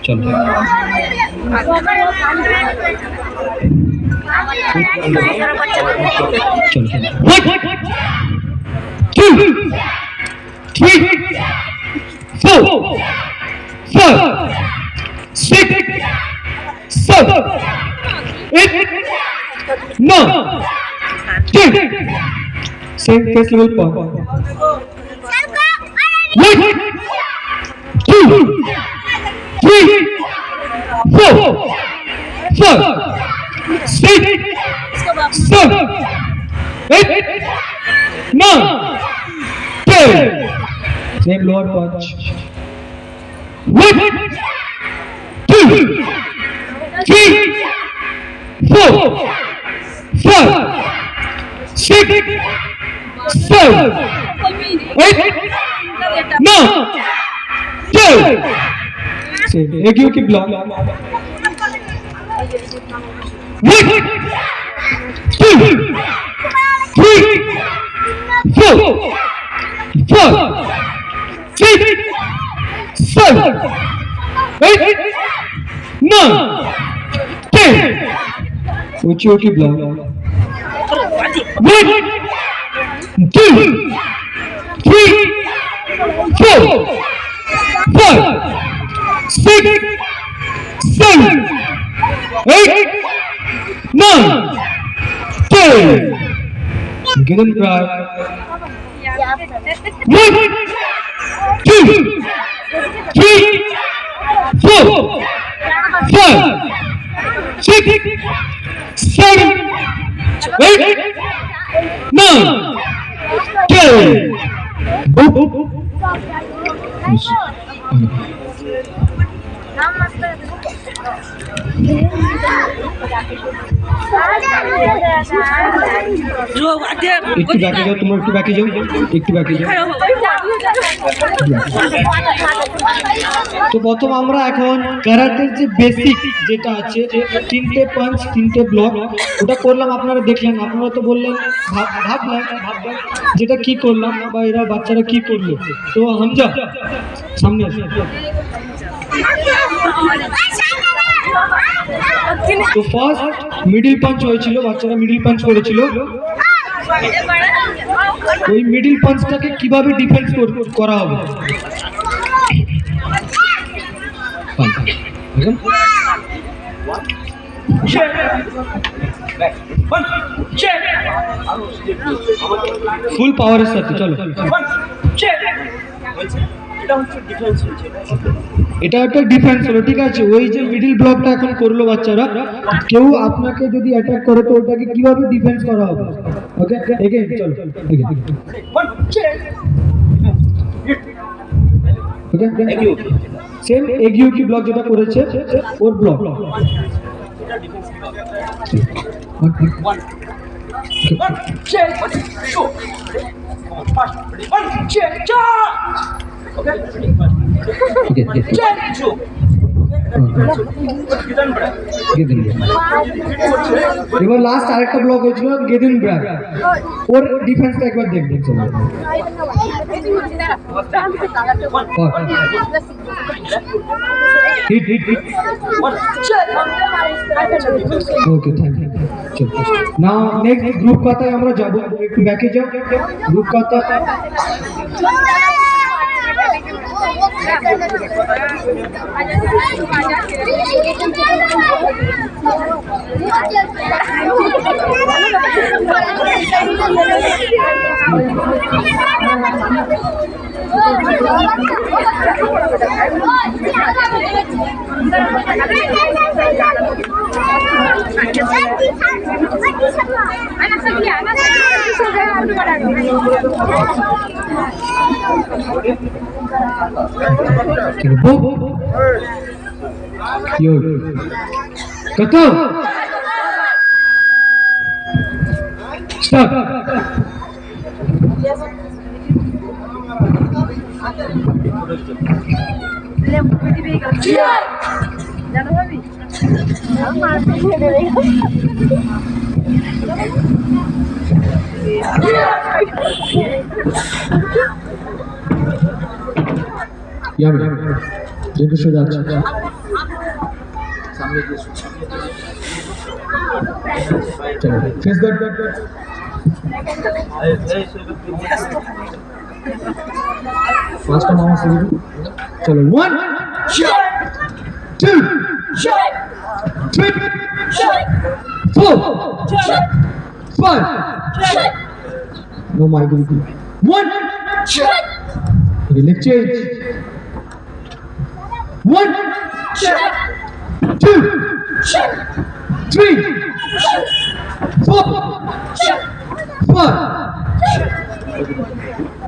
চলো Same face level point. 1, 2, 3, 4, 5, 6, 7, 8, 9, 10. Same lower punch. 1, 2, 3, 4, 5, 6, 7, 8, 9, 10. एक you की ब्लॉक 1, 2, 3, 4, 5, 6, 7, 8, 9, 10. ऊंची की ब्लॉक 1, 2, 3, 4, 5, 6, 7, 8, 9, 10. Get in right. 1, 2, 3, 4, 5, 6, 7, 8, 9, 10. একটু ব্যাকে যাও, তোমরা একটু ব্যাকে যাও, একটু ব্যাকে যাও। তো প্রথম আমরা এখন ক্যারাটের যে বেসিক যেটা আছে, তিনটে পাঞ্চ তিনটে ব্লক, ওটা করলাম, আপনারা দেখলেন, আপনারা তো বললেন ভাবলেন যেটা কি করলাম বা এরা বাচ্চারা কি করলো। তো হামজা সামনে আসো। তো ফার্স্ট মিডিল পাঞ্চ হয়েছিল, বাচ্চারা মিডিল পাঞ্চ করেছিল। ওই মিডিল পাঞ্চটাকে কিভাবে ডিফেন্স করা হবে, ফুল পাওয়ারের সাথে। চলো, এটা একটা ডিফেন্স হলো, ঠিক আছে। ওই যে মিডিল ব্লকটা এখন করলো বাচ্চারা, কেউ আপনাকে যদি অ্যাটাক করে তো ওটাকে কিভাবে ডিফেন্স করা হবে। ওকে, এগেইন চলো, ওকে, সেম এগিউ কি ব্লক যেটা করেছে ওর ব্লক। এবার লাস্ট আরেকটা ব্লক হয়েছিল গেদিন ব্র্যাক, ওর ডিফেন্সটা একবার দেখবেন। Okay, thank you. Now next group কথায় আমরা যাবো, একটু ব্যাকে যাও। গ্রুপ কথা kata stop यामी देखो सोजा चलो फेस गार्ड फर्स्ट मामा से चलो 1 2 3 4 5 no my god 1 okay let's change 1 2 3 4 5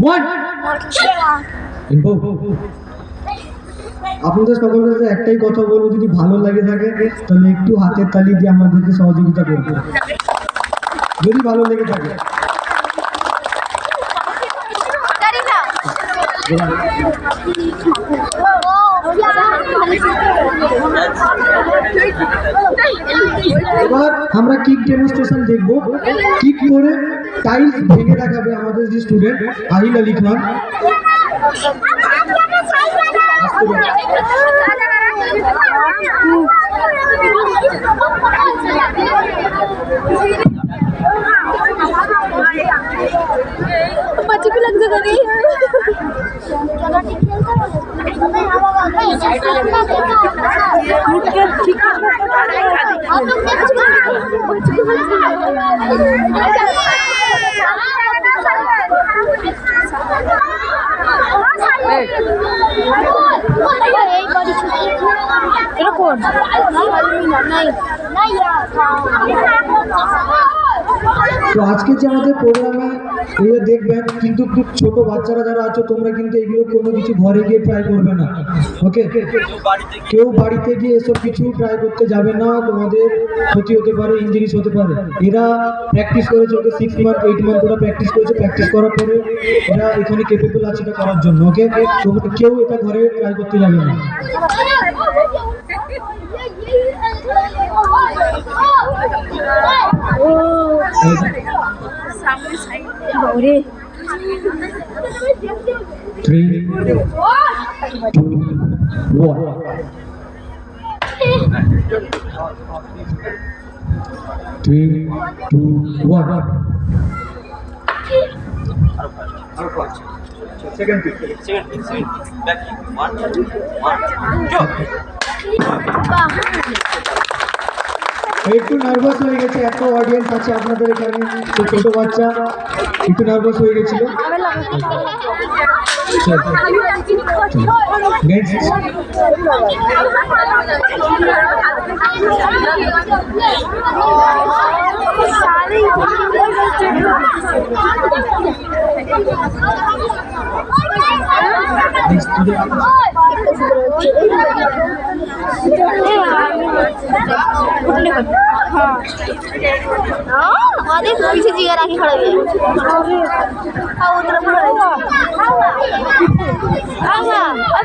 1 আপনাদের সকলের কাছে একটাই কথা বলবো, যদি ভালো লাগে থাকে তাহলে একটু হাতের তালি দিয়ে আমাদেরকে সহযোগিতা করবে, যদি ভালো লেগে থাকে। এবার আমরা কিক ডেমনস্ট্রেশন দেখবো। কিক করে টাইলস ভেঙে দেখাবে আমাদের যে স্টুডেন্ট আহিল আলী খান। बच्चे को लग जाता नहीं তো আজকে যে আমাদের প্রোগ্রামে এগুলো দেখবেন, কিন্তু খুব ছোট বাচ্চারা যারা আছো তোমরা কিন্তু এগুলো কোনো কিছু ঘরে গিয়ে ট্রাই করবে না, ওকে? কেউ বাড়িতে গিয়ে এসব কিছু ট্রাই করতে যাবে না, তোমাদের ক্ষতি হতে পারে, ইনজুরিস হতে পারে। এরা প্র্যাকটিস করেছে, ওকে 6 মান্থ 8 মান্থ ওরা প্র্যাকটিস করেছে, প্র্যাকটিস করার পরে এরা এখানে কেপেবল আছে এটা করার জন্য, ওকে? তোমরা কেউ এটা ঘরে ট্রাই করতে যাবে না। बावरे 3 2 1 3 2 1 Second back 1 2 একটু নার্ভাস হয়ে গেছে, এত অডিয়েন্স আছে আপনাদের এখানে, তো ছোট বাচ্চা একটু নার্ভাস হয়ে গেছিল। पीछे जिगर आके खड़ा है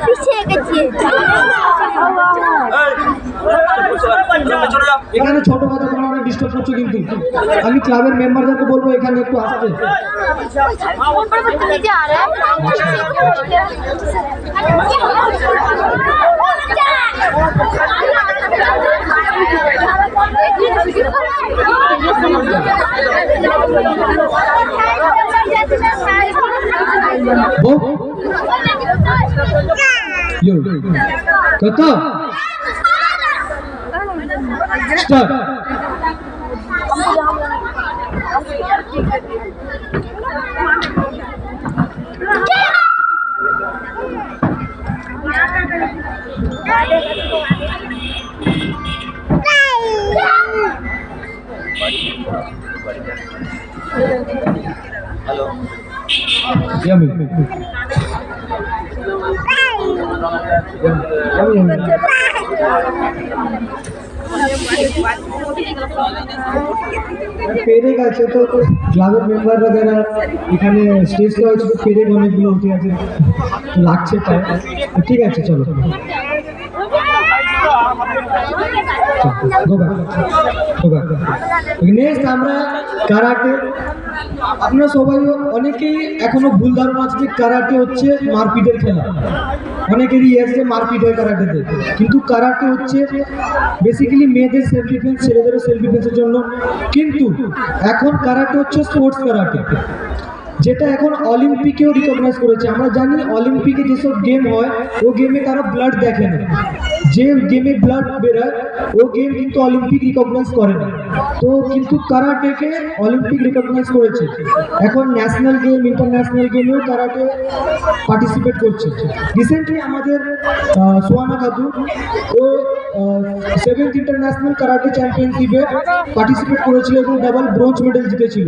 पीछे এখানে ছোট বাচ্চা তোমরা অনেক ডিস্টার্ব করছো, কিন্তু আমি ক্লাবের মেম্বারদেরকে বলবো এখানে একটু আসতে। কত স্টার্ট हेलो यम्मी পেরে গেছে তো ক্লাবের মেম্বাররা যারা এখানে স্টেজ করা হয়েছে, পেরে অনেকগুলো উঠে আছে, লাগছে তাই। ঠিক আছে চলো নেক্সট আমরা কারাটে আপনারা সবাই অনেকেই এখনো ভুল ধারণা আছে যে কারাটে হচ্ছে মারপিটের খেলা। অনেকেরই আছে মারপিট হয় কারাটেতে, কিন্তু কারাটে হচ্ছে বেসিক্যালি মেয়েদের সেলফ ডিফেন্স, ছেলেদেরও সেলফ ডিফেন্সের জন্য। কিন্তু এখন কারাটে হচ্ছে স্পোর্টস কারাটে, যেটা এখন অলিম্পিকেও রিকগনাইজ করেছে। আমরা জানি অলিম্পিকে যেসব গেম হয় ও গেমে কারো ব্লাড দেখে না, যে গেমে ব্লাড বেরোয় ও গেম কিন্তু অলিম্পিক রিকগনাইজ করে না। তো কিন্তু কারাটেকে অলিম্পিক রিকগনাইজ করেছে, এখন ন্যাশনাল গেম, ইন্টারন্যাশনাল গেমেও কারাটে পার্টিসিপেট করছে। রিসেন্টলি আমাদের সোয়ানা খাতুন ও 7th ইন্টারন্যাশনাল কারাটে চ্যাম্পিয়নশিপে পার্টিসিপেট করেছিল এবং ডাবল ব্রোঞ্জ মেডেল জিতেছিল।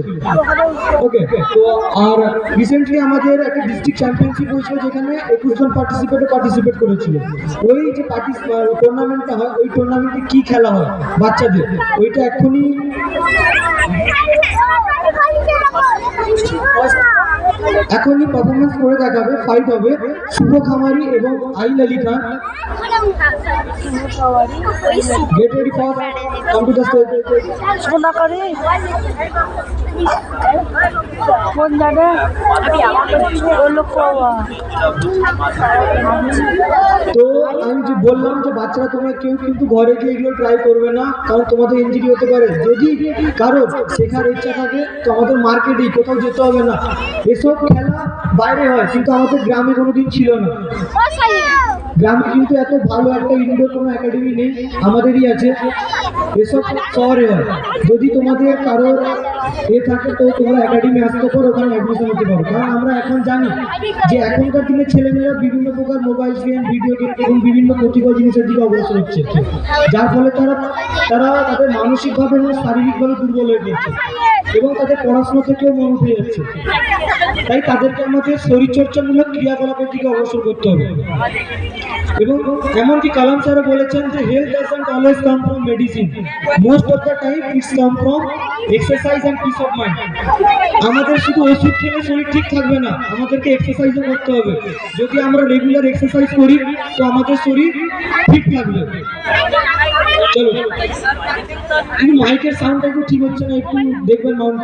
ওকে, তো আর রিসেন্টলি আমাদের একটা ডিস্ট্রিক্ট চ্যাম্পিয়নশিপ হয়েছিল, যেখানে 21 জন পার্টিসিপেট করেছিল। ওই যে টুর্নামেন্টটা হয়, ওই টুর্নামেন্টে কি খেলা হয় বাচ্চাদের, ওইটা এখনই পারফরমেন্স করে দেখাবে। ফাইট হবে শুভ খামারি এবং আইল Ali Khan. Get ready for come to the stage. শোনা করে কোন জায়গা ও লোক তো আমি যে বললাম যে বাচ্চারা তোমরা কেউ কিন্তু ঘরে গিয়ে এগুলো ট্রাই করবে না, কারণ তোমাদের ইনজুরি হতে পারে। যদি কারো শেখার ইচ্ছা থাকে তো আমাদের মার্কেটেই, কোথাও যেতে হবে না। এসব খেলা বাইরে হয়, কিন্তু আমাদের গ্রামে কোনোদিন ছিল না। গ্রামে কিন্তু এত ভালো একটা ইনডোর কোনো একাডেমি নেই, আমাদেরই আছে। এসব শহরে হয়। যদি তোমাদের কারোর থাকে তো তোমরা একাডেমি আসতে পারো, ওখানে অ্যাডমিশন হতে পারো। কারণ আমরা এখন জানি যে এখনকার দিনের ছেলেমেয়েরা বিভিন্ন প্রকার মোবাইল গেম, ভিডিও গেম এবং বিভিন্ন ক্ষতিকর জিনিসের দিকে অগ্রসর হচ্ছে, যার ফলে তারা তাদের মানসিকভাবে এবং শারীরিকভাবে দুর্বল হয়ে পড়ছে এবং তাদের পড়াশোনা থেকেও মন উঠে যাচ্ছে। তাই তাদেরকে আমাদের শরীরচর্চামূলক ক্রিয়াকলাপের দিকে অগ্রসর করতে হবে। এবং এমনকি কালাম স্যার বলেছেন যে health doesn't always come from medicine, most of the time it's come from exercise and peace of mind. আমাদের শুধু ওষুধ খেলে শরীর ঠিক থাকবে না, আমাদেরকে এক্সারসাইজও করতে হবে। যদি আমরা রেগুলার এক্সারসাইজ করি তো আমাদের শরীর ঠিক থাকবে। চলো, কিন্তু মাইকের সাউন্ডটা একটু ঠিক হচ্ছে না, একটু দেখবেন মাউন্ট।